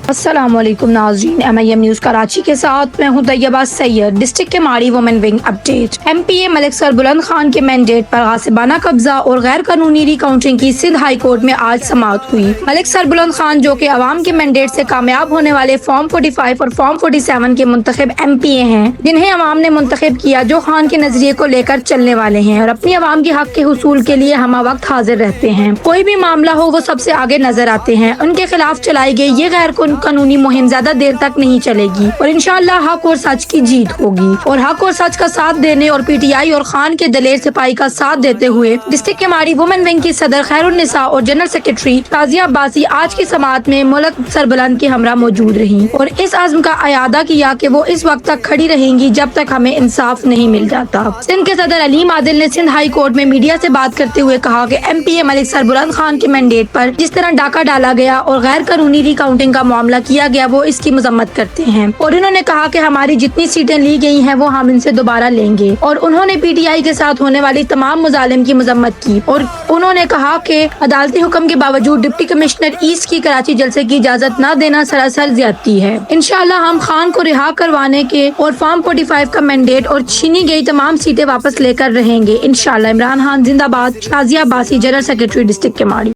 अस्सलाम वालेकुम नाज़रीन, MIM न्यूज़ कराची के साथ मैं हूं तैयबा सैयद। डिस्ट्रिक्ट के माड़ी women wing update. MPA Malik Sarbuland Khan के मैंडेट पर गासिबाना कब्जा और गैर कानूनी रिकाउंटिंग की सिंध हाई कोर्ट में आज समाअत हुई। मलिक सरबुलंद खान जो कि अवाम के मैंडेट से कामयाब होने वाले फॉर्म 45 और फॉर्म 47 के मुंतखब MPA हैं, जिन्हें अवाम ने मुंतखब किया, जो खान के नजरिए को लेकर चलने वाले हैं और अपनी अवाम के हक के हुसूल के लिए हमा वक्त हाजिर रहते हैं। कोई भी मामला हो वो सबसे आगे नजर आते हैं। उनके खिलाफ चलाई गई ये गैर कानूनी मुहिम ज्यादा देर तक नहीं चलेगी और इंशाअल्लाह हक और सच की जीत होगी। और हक और सच का साथ देने और PTI और खान के दलेर सिपाही का साथ देते हुए डिस्ट्रिक्ट के माड़ी वुमेन विंग की सदर खैरुन्निसा और जनरल सेक्रेटरी ताजिया अब्बासी आज की समाअत में मलिक सरबुलंद के हमरा मौजूद रही और इस आज़म का अयादा किया कि वो इस वक्त तक खड़ी रहेंगी जब तक हमें इंसाफ नहीं मिल जाता। सिंध के सदर अलीम आदिल ने सिंध हाई कोर्ट में मीडिया से बात करते हुए कहा कि MPA मलिक सरबुलंद खान के मैंडेट पर जिस तरह डाका डाला गया और गैर कानूनी रिकाउंटिंग का मामला किया गया, वो इसकी मजम्मत करते हैं और इन्होंने कहा कि हमारी जितनी सीटें ली गई हैं वो हम इनसे दोबारा लेंगे। और उन्होंने PTI के साथ होने वाली तमाम मुजालिम की मजम्मत की और उन्होंने कहा कि अदालती हुक्म के बावजूद डिप्टी कमिश्नर ईस्ट की कराची जलसे की इजाजत न देना सरासर ज्यादती है। इंशाअल्लाह हम खान को रिहा करवाने के और फॉर्म 45 का मैंडेट और छीनी गई तमाम सीटें वापस लेकर रहेंगे इंशाअल्लाह। इमरान खान जिंदाबाद। ताजिया अब्बासी, जनरल सेक्रेटरी, डिस्ट्रिक्ट के माड़ी।